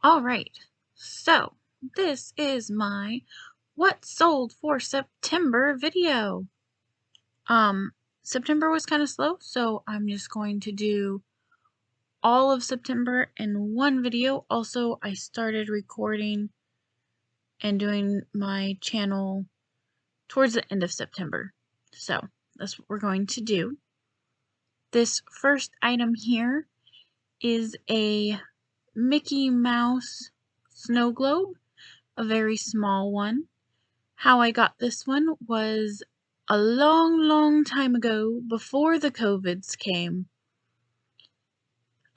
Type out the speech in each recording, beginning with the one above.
All right, so this is my what sold for September video. September was kind of slow, so I'm just going to do all of September in one video. Also, I started recording and doing my channel towards the end of September. So that's what we're going to do. This first item here is a Mickey Mouse snow globe, a very small one. How I got this one was a long time ago, before the COVIDs came.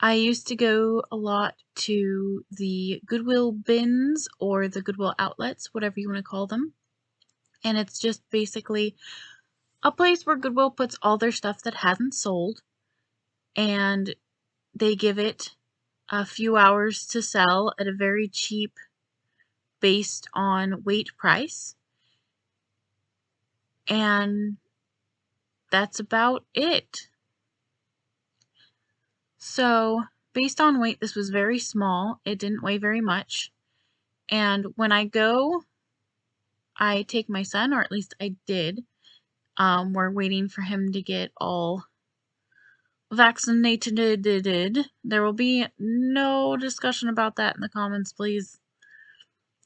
I used to go a lot to the Goodwill bins or the Goodwill outlets, whatever you want to call them. And it's just basically a place where Goodwill puts all their stuff that hasn't sold, and they give it a few hours to sell at a very cheap based on weight price. And that's about it. So, based on weight, this was very small. It didn't weigh very much. And when I go, I take my son, or at least I did. We're waiting for him to get all vaccinated. There will be no discussion about that in the comments, please.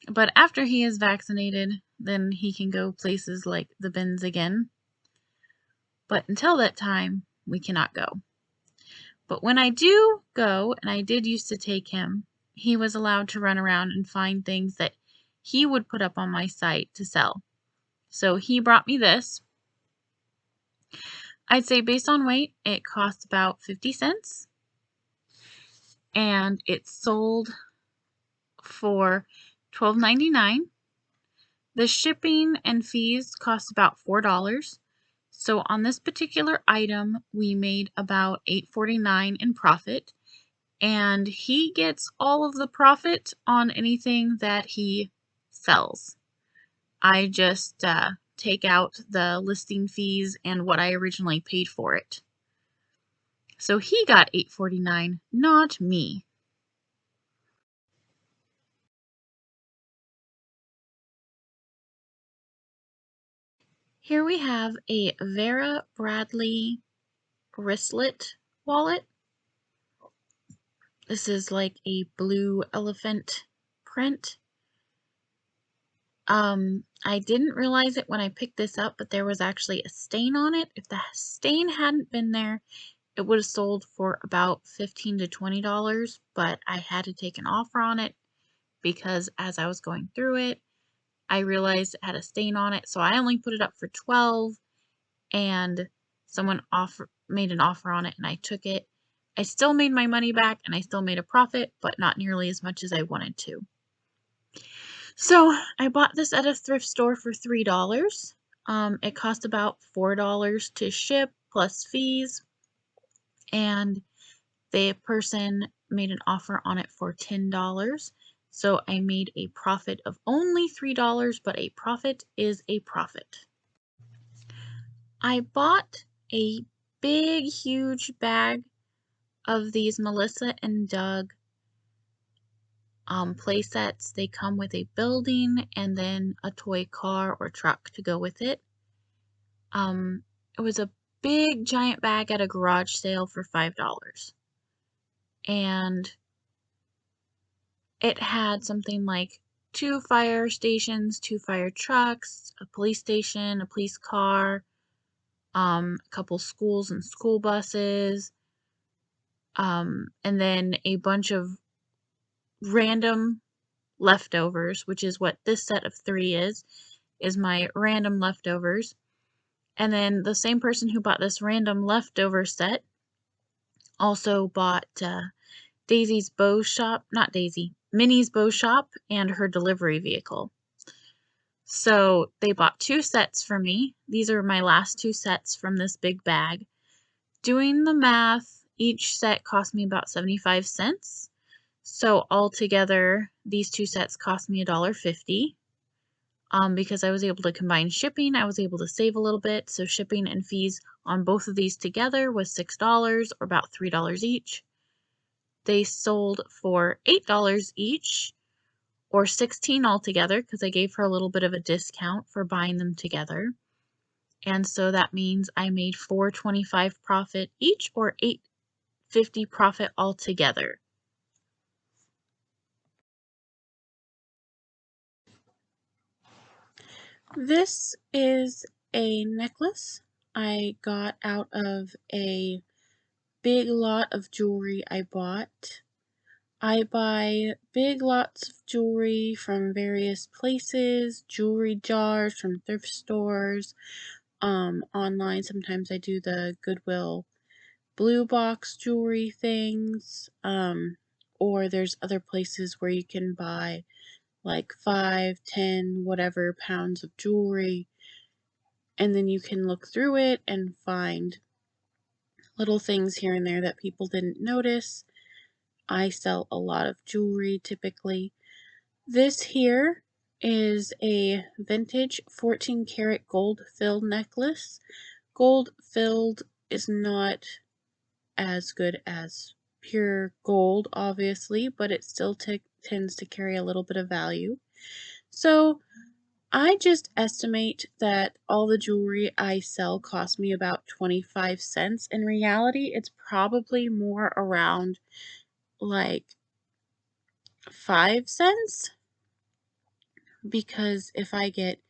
But after he is vaccinated, then he can go places like the bins again. But until that time, we cannot go. But when I do go, and I did used to take him, he was allowed to run around and find things that he would put up on my site to sell. So he brought me this. I'd say based on weight, it cost about 50 cents. And it sold for $12.99. The shipping and fees cost about $4. So on this particular item, we made about $8.49 in profit. And he gets all of the profit on anything that he sells. I just take out the listing fees and what I originally paid for it. So he got $8.49, not me. Here we have a Vera Bradley wristlet wallet. This is like a blue elephant print. I didn't realize it when I picked this up, but there was actually a stain on it. If the stain hadn't been there, it would have sold for about $15 to $20, but I had to take an offer on it because as I was going through it, I realized it had a stain on it, so I only put it up for $12, and someone made an offer on it, and I took it. I still made my money back, and I still made a profit, but not nearly as much as I wanted to. So I bought this at a thrift store for $3. It cost about $4 to ship plus fees, and the person made an offer on it for $10. So I made a profit of only $3, but a profit is a profit. I bought a big, huge bag of these Melissa and Doug play sets. They come with a building and then a toy car or truck to go with it. It was a big, giant bag at a garage sale for $5. And it had something like 2 fire stations, 2 fire trucks, a police station, a police car, a couple schools and school buses, and then a bunch of random leftovers, which is what this set of 3 is my random leftovers. And then the same person who bought this random leftover set also bought Daisy's bow shop, not Daisy, Minnie's bow shop and her delivery vehicle. So they bought 2 sets for me. These are my last 2 sets from this big bag. Doing the math, each set cost me about 75 cents. So altogether, these 2 sets cost me $1.50. Because I was able to combine shipping, I was able to save a little bit. So shipping and fees on both of these together was $6 or about $3 each. They sold for $8 each, or $16 altogether, because I gave her a little bit of a discount for buying them together. And so that means I made $4.25 profit each, or $8.50 profit altogether. This is a necklace I got out of a big lot of jewelry I bought. I buy big lots of jewelry from various places, jewelry jars from thrift stores, online. Sometimes I do the Goodwill blue box jewelry things, or there's other places where you can buy like 5, 10, whatever pounds of jewelry, and then you can look through it and find little things here and there that people didn't notice. I sell a lot of jewelry typically. This here is a vintage 14 karat gold filled necklace. Gold filled is not as good as pure gold, obviously, but it still tends to carry a little bit of value. So I just estimate that all the jewelry I sell cost me about 25 cents. In reality, it's probably more around like 5 cents, because if I get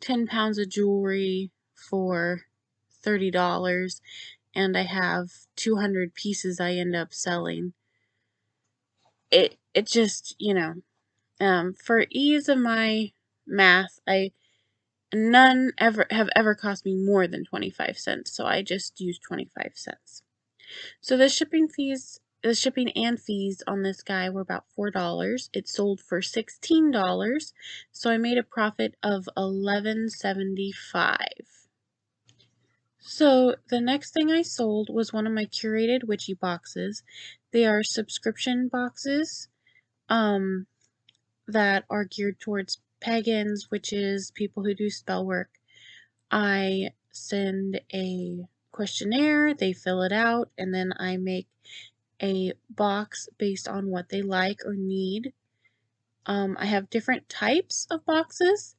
10 pounds of jewelry for $30 and I have 200 pieces I end up selling, it just, for ease of my math, none have ever cost me more than 25 cents, so I just use 25 cents. So the shipping and fees on this guy were about $4. It sold for $16, so I made a profit of $11.75. So the next thing I sold was one of my curated witchy boxes. They are subscription boxes that are geared towards pagans, witches, people who do spell work. I send a questionnaire, they fill it out, and then I make a box based on what they like or need. I have different types of boxes.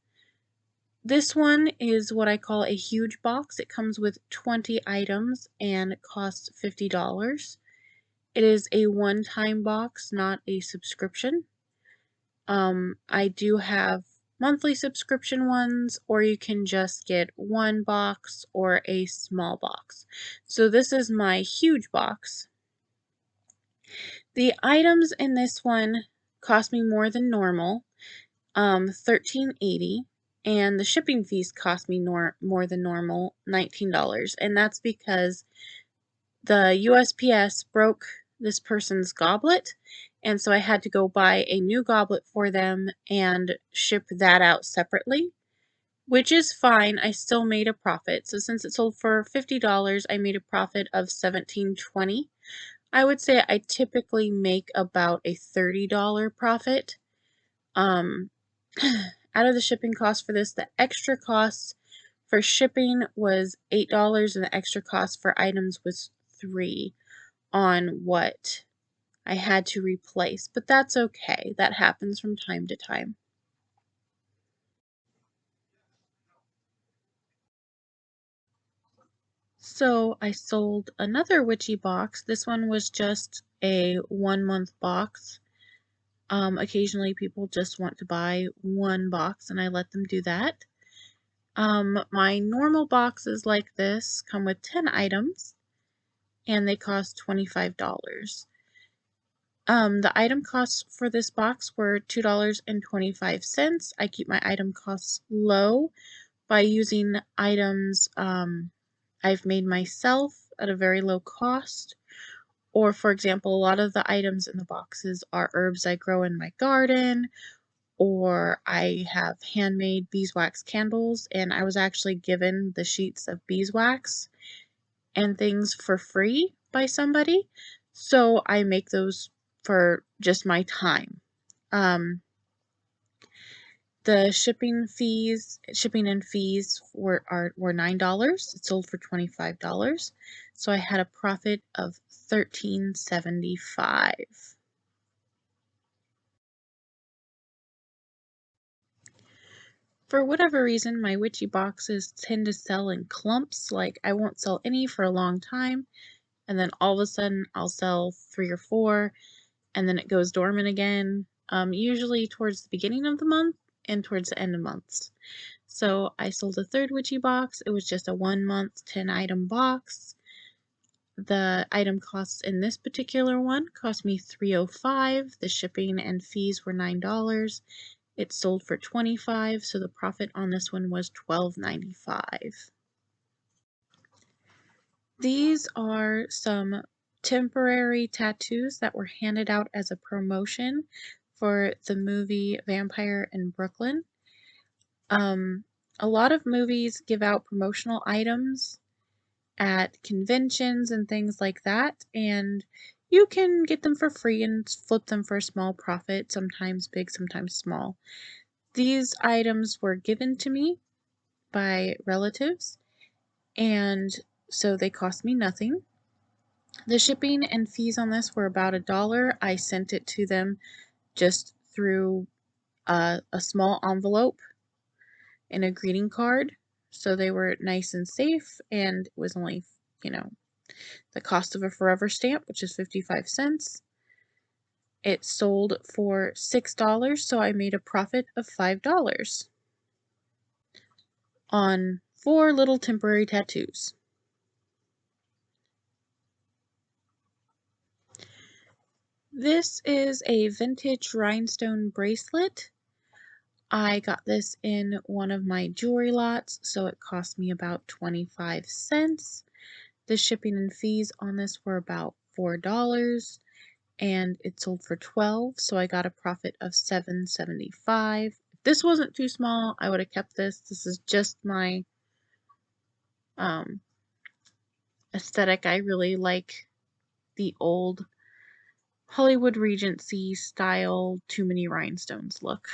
This one is what I call a huge box. It comes with 20 items and it costs $50. It is a one-time box, not a subscription. I do have monthly subscription ones, or you can just get one box or a small box. So this is my huge box. The items in this one cost me more than normal, $13.80, and the shipping fees cost me more than normal, $19. And that's because the USPS broke this person's goblet, and so I had to go buy a new goblet for them and ship that out separately, which is fine. I still made a profit. So since it sold for $50, I made a profit of $17.20. I would say I typically make about a $30 profit. Out of the shipping cost for this, the extra cost for shipping was $8, and the extra cost for items was $3 on what I had to replace. But that's okay. That happens from time to time. So I sold another witchy box. This one was just a 1-month box. Occasionally people just want to buy one box and I let them do that. My normal boxes like this come with 10 items and they cost $25. The item costs for this box were $2.25. I keep my item costs low by using items I've made myself at a very low cost. Or, for example, a lot of the items in the boxes are herbs I grow in my garden, or I have handmade beeswax candles, and I was actually given the sheets of beeswax and things for free by somebody, so I make those for just my time. The shipping and fees were $9. It sold for $25. So I had a profit of $13.75. For whatever reason, my witchy boxes tend to sell in clumps. Like, I won't sell any for a long time, and then all of a sudden I'll sell 3 or 4, and then it goes dormant again, usually towards the beginning of the month and towards the end of months. So I sold a third witchy box. It was just a 1-month 10-item box. The item costs in this particular one cost me $3.05. The shipping and fees were $9. It sold for $25, so the profit on this one was $12.95. These are some temporary tattoos that were handed out as a promotion for the movie Vampire in Brooklyn. A lot of movies give out promotional items at conventions and things like that, and you can get them for free and flip them for a small profit, sometimes big, sometimes small. These items were given to me by relatives, and so they cost me nothing. The shipping and fees on this were about $1. I sent it to them just through a small envelope and a greeting card, so they were nice and safe, and it was only, the cost of a forever stamp, which is 55 cents. It sold for $6, so I made a profit of $5 on 4 little temporary tattoos. This is a vintage rhinestone bracelet. I got this in one of my jewelry lots, so it cost me about 25 cents. The shipping and fees on this were about $4, and it sold for $12, so I got a profit of $7.75. If this wasn't too small, I would have kept this. This is just my aesthetic. I really like the old Hollywood Regency style too many rhinestones look.